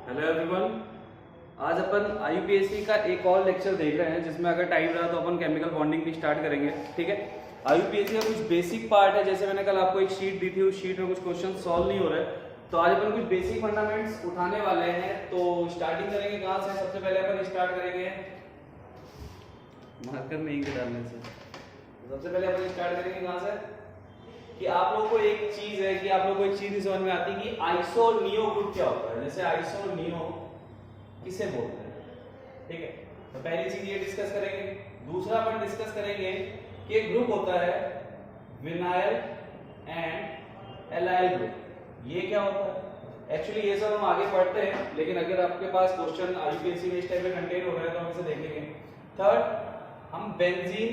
Hello everyone. आज अपन IUPAC का एक और लेक्चर देख रहे हैं जिसमें अगर टाइम रहा तो अपन केमिकल बॉन्डिंग भी स्टार्ट करेंगे। ठीक है, आईयूपीएसी का कुछ बेसिक पार्ट है। जैसे मैंने कल आपको एक शीट दी थी, उस शीट में कुछ क्वेश्चन सॉल्व नहीं हो रहे, तो आज अपन कुछ बेसिक फंडामेंट्स उठाने वाले हैं। तो स्टार्टिंग करेंगे कहाँ से? सबसे पहले अपन स्टार्ट करेंगे मार्कर में इंक डालने से। सबसे पहले अपन स्टार्ट करेंगे कहाँ से कि आप लोगों को एक चीज है कि आप लोगों को एक चीज समझ में आती है कि आइसो और नियो ग्रुप क्या होता है। जैसे आइसो और नियो किसे बोलते हैं? ठीक है, तो पहली चीज ये डिस्कस करेंगे। दूसरा अपन डिस्कस करेंगे कि एक ग्रुप होता है विनाइल एंड एलाइल ग्रुप। ये क्या होता है? एक्चुअली ये सब हम आगे पढ़ते हैं, लेकिन अगर आपके पास क्वेश्चन आईयूपीएसी में इस टाइप में कंटेन हो रहा है तो हम इसे देखेंगे। थर्ड, हम बेंजीन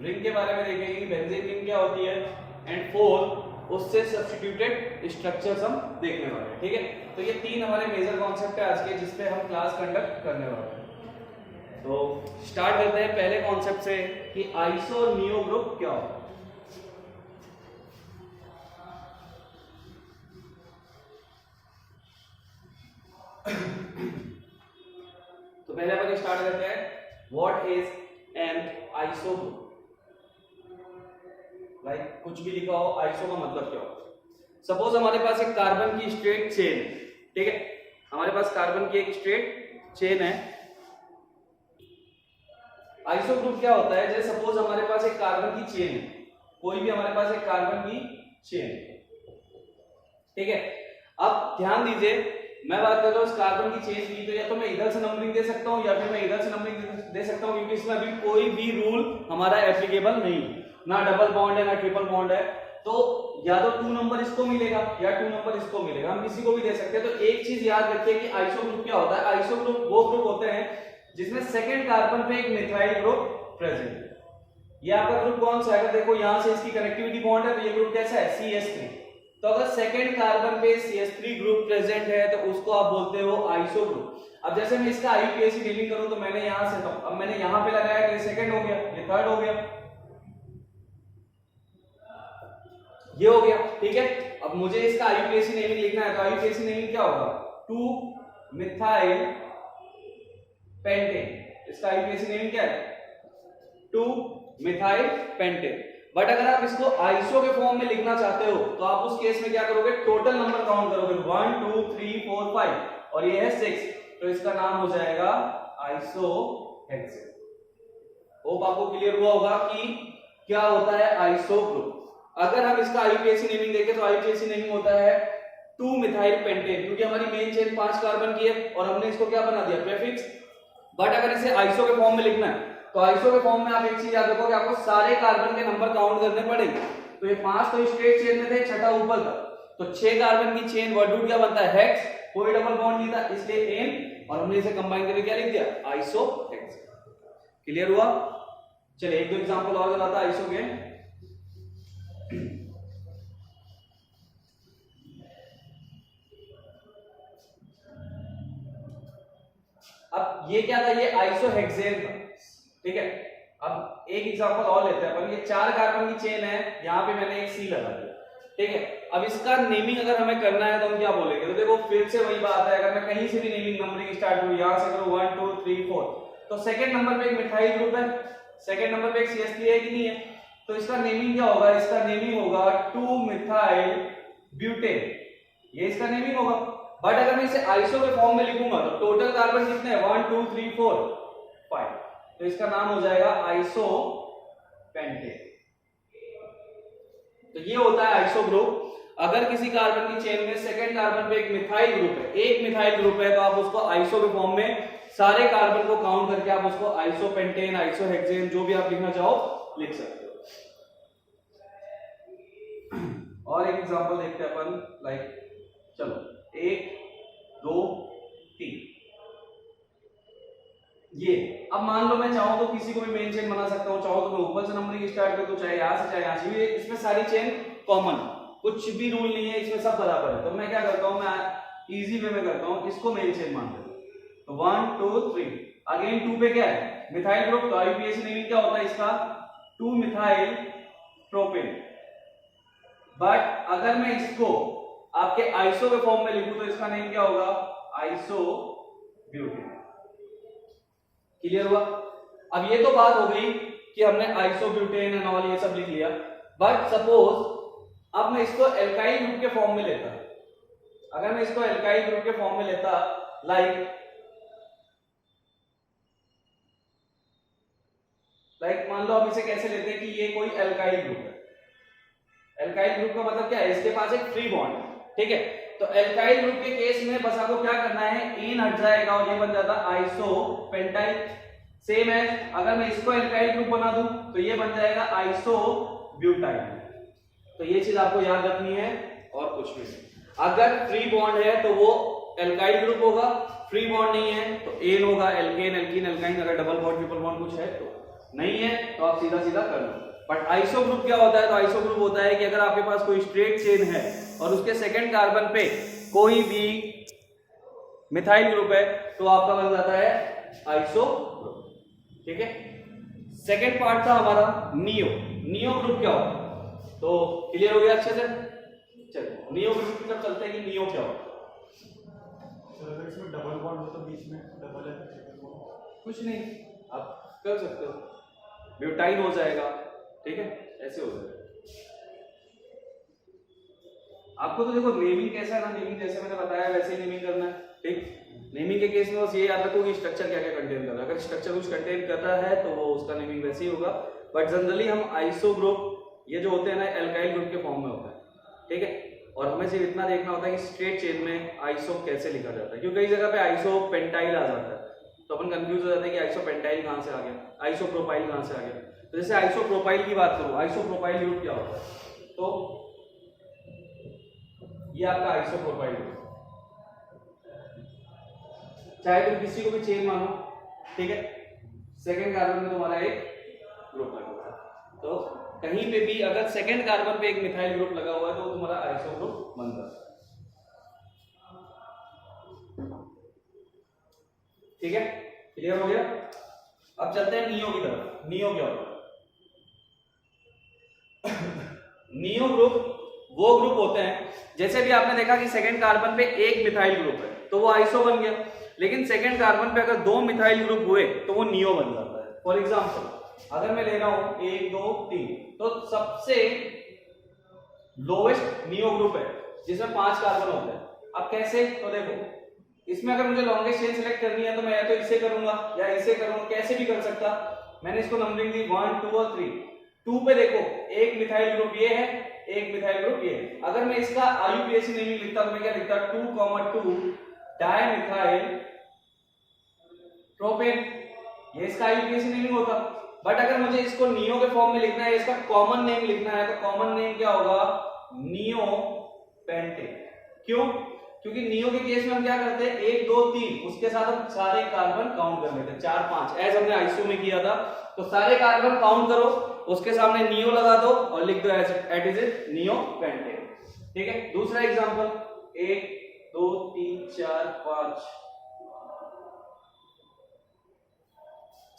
रिंग के बारे में देखेंगे कि बेंजीन रिंग क्या होती है। एंड फोर्थ, उससे सब्स्टिट्यूटेड स्ट्रक्चर्स हम देखने वाले हैं। ठीक है, तो ये तीन हमारे मेजर कॉन्सेप्ट है आज के, जिसपे हम क्लास कंडक्ट करने वाले हैं। तो स्टार्ट करते हैं पहले कॉन्सेप्ट से कि आइसो और नियो ग्रुप क्या होता है। तो पहले अपन स्टार्ट करते हैं, what is an iso group. Like कुछ भी लिखा हो, आइसो का मतलब क्या होता है? सपोज हमारे पास एक कार्बन की स्ट्रेट चेन है। ठीक है, हमारे पास कार्बन की एक स्ट्रेट चेन है। आइसो ग्रुप क्या होता है? जैसे सपोज हमारे पास एक कार्बन की चेन है, कोई भी हमारे पास एक कार्बन की चेन है। ठीक है, अब ध्यान दीजिए, मैं बात कर रहा हूं इस कार्बन की चेन की, तो या तो मैं इधर से नंबरिंग दे सकता हूं या फिर मैं इधर से नंबरिंग दे सकता हूं, क्योंकि इसमें अभी कोई भी रूल हमारा एप्लीकेबल नहीं है। ना डबल बॉन्ड है ना ट्रिपल बॉन्ड है, तो या तो 2 नंबर इसको मिलेगा या 2 नंबर इसको मिलेगा, हम किसी को भी दे सकते हैं। तो एक चीज याद रखिए कि आइसो ग्रुप क्या होता है। आइसो ग्रुप वो ग्रुप होते हैं जिसमें सेकंड कार्बन पे एक मिथाइल ग्रुप प्रेजेंट है। ये आपका ग्रुप कौन सा है? अगर देखो यहां से इसकी कनेक्टिविटी बॉन्ड है, तो ये ग्रुप कैसा है? CH3। तो अगर सेकंड कार्बन पे CH3 ग्रुप प्रेजेंट है तो उसको आप बोलते हो आइसो ग्रुप। अब जैसे मैं इसका आईयूपीएसी नेमिंग करूं, तो मैंने यहां से, तो अब मैंने यहां पे लगाया, तो ये सेकंड हो गया, ये थर्ड हो गया, ये हो गया। ठीक है, अब मुझे इसका आईयूपीएसी नेमिंग लिखना है, तो आईयूपीएसी नेमिंग क्या होगा? 2 मिथाइल पेंटेन। इसका आईयूपीएसी नेमिंग क्या है? 2 मिथाइल पेंटेन। बट अगर आप इसको आइसो के फॉर्म में लिखना चाहते हो, तो आप उस केस में क्या करोगे? टोटल नंबर काउंट करोगे, 1 2 3 4 5, और ये है 6, तो इसका नाम हो जाएगा आइसो हेक्सेन। होप आपको क्लियर हुआ होगा कि क्या होता है आइसो ग्रुप। अगर हम इसका आईयूपीएसी नेमिंग देखें, तो आईयूपीएसी नेमिंग होता है 2 मिथाइल पेंटेन, क्योंकि हमारी मेन चेन 5 कार्बन की है और हमने इसको क्या बना दिया? प्रीफिक्स। बट अगर इसे आइसो के फॉर्म में लिखना है, तो आइसो के फॉर्म में आप एक चीज याद रखो कि आपको सारे कार्बन के नंबर काउंट करने पड़ेंगे। तो ये 5 तो स्ट्रेट चेन में थे, छठा ऊपर था, तो 6 कार्बन की चेन वर्ड रूट क्या बनता है? हेक्स। कोई डबल बॉन्ड नहीं था, इसलिए एन, और हमने इसे कंबाइन करके क्या लिख दिया? Iso hex. क्लियर हुआ? चलिए एक दो एग्जांपल और बताता आइसो के। अब ये क्या था? ये आइसोहेक्सेन था। ठीक है, अब एक एग्जांपल और लेते हैं अपन। ये 4 कार्बन की चेन है, यहां पे मैंने एक सी लगा दिया। ठीक है, अब इसका नेमिंग अगर हमें करना है तो हम क्या बोलेंगे? तो देखो फिर से वही बात है, अगर मैं कहीं से भी नेमिंग नंबरिंग स्टार्ट करूं, यहां से करूं 1 2 3 4, तो सेकंड नंबर पे एक मिथाइल ग्रुप है, सेकंड नंबर पे एक CH3 है कि नहीं है? तो इसका नेमिंग क्या होगा? इसका नेमिंग होगा 2 मिथाइल ब्यूटेन, ये इसका नेमिंग होगा। बट अगर मैं इसे आइसो के फॉर्म में लिखूंगा, तो टोटल कार्बन कितने हैं? 1 2 3 4 5, तो इसका नाम हो जाएगा आइसो पेंटेन। तो ये होता है आइसो ग्रुप। अगर किसी कार्बन की चेन में सेकंड कार्बन पे एक मिथाइल ग्रुप है, एक मिथाइल ग्रुप है, तो आप उसको आइसो के फॉर्म में सारे कार्बन को काउंट करके आप उसको आइसो पेंटेन, आइसो हेक्सेन, जो भी आप लिखना चाहो लिख सकते हो। और एक एग्जांपल देखते हैं अपन। लाइक चलो 1 2 3, ये अब मान लो मैं चाहूं तो किसी को भी मेन चेन बना सकता हूं, चाहो तो मैं ऊपर से नंबरिंग स्टार्ट कर दूं, चाहे यहां से चाहे यहां से। इसमें सारी चेन कॉमन, कुछ भी रूल नहीं है, इसमें सब बराबर है। तो मैं क्या करता हूं? मैं इजी वे में करता हूं, इसको मेन चेन मान लेता हूं। तो 1 2 3, अगेन 2 पे क्या है? Methyl group. तो आईयूपीएसी नेमिंग क्या होता है इसका? 2 मिथाइल प्रोपेन। बट अगर मैं इसको आपके आइसो के फॉर्म में लिखूं, तो इसका नेम क्या होगा? आइसोब्यूटेन। क्लियर हुआ? अब ये तो बात हो गई कि हमने आइसोब्यूटेन एंड ऑल ये सब लिख लिया, बट सपोज अब मैं इसको एल्काइल ग्रुप के फॉर्म में लेता, अगर मैं इसको एल्काइल ग्रुप के फॉर्म में लेता, लाइक मान लो हम इसे कैसे लेते हैं कि ये कोई एल्काइल ग्रुप है। एल्काइल ग्रुप का मतलब क्या है? इसके पास एक फ्री बॉन्ड है, ठीक है। तो एल्काइल ग्रुप के केस में बस आपको क्या करना है, एन हट जाएगा और ये बन जाता आइसोपेंटाइल। सेम है, अगर मैं इसको एल्काइल ग्रुप बना दूं तो ये बन जाएगा आइसोब्यूटाइल। तो ये चीज आपको याद रखनी है और कुछ भी। अगर फ्री बॉन्ड है तो वो एल्काइल ग्रुप होगा, फ्री बॉन्ड नहीं है तो एन होगा, एल्केन, एल्कीन, एल्काइन। अगर डबल बॉन्ड ट्रिपल बॉन्ड कुछ है तो नहीं है तो आप सीधा सीधा कर लो। बट आइसो ग्रुप क्या होता है? तो आइसो ग्रुप होता है कि अगर आपके पास कोई स्ट्रेट चेन है और उसके सेकंड कार्बन पे कोई भी मिथाइल ग्रुप है तो आपका बन जाता है आइसो ग्रुप, ठीक है। सेकंड पार्ट था हमारा नियो। नियो ग्रुप क्या होता है? तो क्लियर हो गया अच्छे से? चलो नियो ग्रुप की तरफ चलते हैं कि नियो क्या होता है। सर अगर इसमें डबल बॉन्ड हो तो बीच में डबल है, ट्रिपल बॉन्ड कुछ नहीं, आप कर सकते हो, ब्यूटाइल हो जाएगा, ठीक है, ऐसे हो जाएगा। आपको तो देखो नेमिंग कैसा है ना, नेमिंग जैसे मैंने बताया वैसे ही नेमिंग करना है, ठीक। नेमिंग के केस में बस ये याद रखो कि स्ट्रक्चर क्या क्या कंटेन कर रहा है। अगर स्ट्रक्चर कुछ कंटेन कर रहा है तो वो उसका नेमिंग वैसे ही होगा। बट जनरली हम आइसो ग्रुप ये जो होते हैं ना एल्काइल ग्रुप के फॉर्म में होता है, ठीक है। और हमें सिर्फ इतना देखना होता है कि स्ट्रेट चेन में आइसो कैसे लिखा जाता है, क्योंकि कई जगह पे आइसो पेंटाइल आ जाता है तो अपन कंफ्यूज हो जाते हैं कि आइसोपेंटाइल कहां से आ गया, आइसोप्रोपाइल कहां से आ गया। तो जैसे आइसोप्रोपाइल की बात करूं, आइसोप्रोपाइल ग्रुप क्या होता है? तो ये आपका आइसोप्रोपाइल ग्रुप, चाहे तुम किसी को भी चेन मानो, ठीक है, सेकंड कार्बन में तुम्हारा एक ग्रुप लगा हुआ है, तो कहीं पे भी अगर सेकंड कार्बन पे एक मिथाइल ग्रुप लगा हुआ है तो तुम्हारा आइसो ग्रुप बन जाता है, ठीक है। क्लियर हो गया? अब चलते हैं नियो की तरफ। नियो क्या होता है? नियो ग्रुप वो ग्रुप होते हैं, जैसे भी आपने देखा कि सेकंड कार्बन पे एक मिथाइल ग्रुप है तो वो आइसो बन गया, लेकिन सेकंड कार्बन पे अगर दो मिथाइल ग्रुप हुए तो वो नियो बन जाता है। फॉर एग्जांपल अगर मैं ले रहा हूं 1 2 3 तो सबसे लोएस्ट नियो ग्रुप है जिसमें 5 कार्बन होते हैं। अब कैसे? तो देखो इसमें अगर मुझे लॉन्गेस्ट चेन सिलेक्ट करनी है तो मैं या तो इसे करूंगा या इसे करूंगा, कैसे भी कर सकता। मैंने इसको नंबरिंग दी 1 2 और 3। 2 पे देखो एक मिथाइल ग्रुप ये है, एक मिथाइल ग्रुप ये है। अगर मैं इसका आईयूपीएसी नेमिंग लिखता तो मैं क्या लिखता? 2,2 डाइमिथाइल प्रोपेन, ये इसका आईयूपीएसी नेमिंग होता। बट अगर मुझे इसको नियो के फॉर्म में लिखना है, इसका कॉमन नेम लिखना है तो कॉमन नेम क्या होगा? Neo pentane. क्यों? क्योंकि नियो के केस में हम क्या करते हैं 1 2 3 उसके साथ हम सारे कार्बन काउंट कर लेते हैं 4 5 एज हमने आइसो में किया था। तो सारे कार्बन काउंट करो, उसके सामने नियो लगा दो और लिख दो at is it neopentane, ठीक है। दूसरा एग्जांपल 1 2 3 4 5,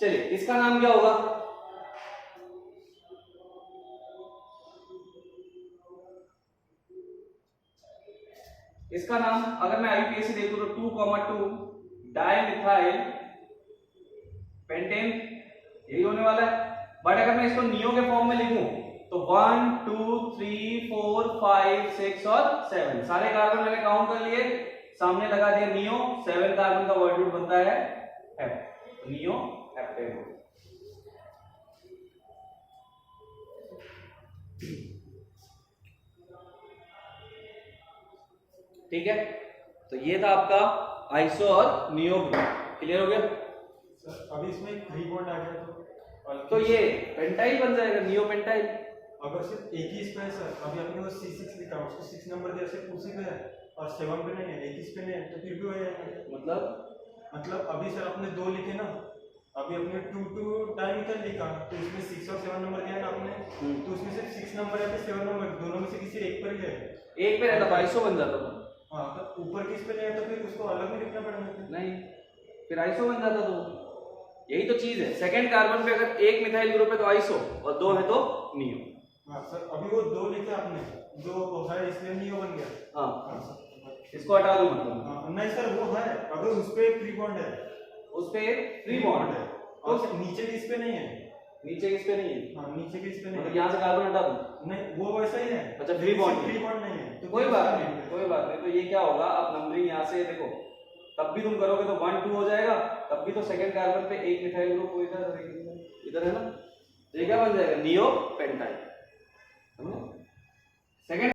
चलिए इसका नाम क्या होगा? इसका नाम अगर मैं आईयूपीएसी देखूं तो 2,2 डाइमिथाइल पेंटेन, यही होने वाला है। बट अगर मैं इसको नियो के फॉर्म में लिखूं तो 1 2 3 4 5 6 और 7 सारे कार्बन मैंने काउंट कर लिए, सामने लगा दिया नियो, 7 कार्बन का वर्ड रूट बनता है हेप, नियो हेप्टेन। ठीक है, तो ये था आपका आइसो और नियो ग्रुप। क्लियर हो गया? सर अभी इसमें एक फ्री बॉन्ड आ गया तो ये पेंटाइल बन जाएगा, नियो पेंटाइल। अगर सिर्फ एक ही इसमें है सर, अभी आपने वो C6 लिखा, उसको 6 नंबर दिया, सिर्फ उसी पे है और 7 पे नहीं है, एक ही पे नहीं है, तो फिर भी हो जाएगा। मतलब अभी सर आपने 2 लिखे ना, अभी अपने 2 डाइमिथाइल लिखा तो इसमें 6 और 7 नंबर दिया ना आपने, तो उसमें सिर्फ 6 नंबर है, 7 नंबर, दोनों में से किसी एक पर ही है, एक पे रहता आइसो बन जाता था। हाँ, तो ऊपर किस पे नहीं है तो फिर उसको अलग में लिखना पड़ेगा। नहीं, फिर आइसो बन जाता। तो यही तो चीज है, सेकंड कार्बन पे अगर एक मिथाइल ग्रुप है तो आइसो और 2 है तो नियो। हाँ सर, अभी वो 2 लिखे आपने, 2 है इसलिए नियो बन गया। हाँ, इसको हटा दो मतलब, हाँ, नहीं सर वो है, अगर उस पे फ्री बॉन्ड है, उस पे फ्री बॉन्ड है और नीचे भी इस पे नहीं है। नीचे किस पे नहीं है, हाँ नीचे भी इस पे नहीं मतलब है। यहाँ से कार्बन हटा दूं? नहीं वो वैसा ही है। अच्छा फ्री बॉन्ड फ्री बॉन्ड नहीं है तो कोई बात नहीं, कोई बात नहीं। तो ये क्या होगा, आप नंबरिंग यहाँ से देखो, तब भी तुम करोगे तो 1 2 हो जाएगा, तब भी तो सेकंड कार्बन पे एक मिथाइल ग्रुप इधर और एक इधर है ना, तो ये क्या बन जाएगा, नियो पेंटाइल। सेकंड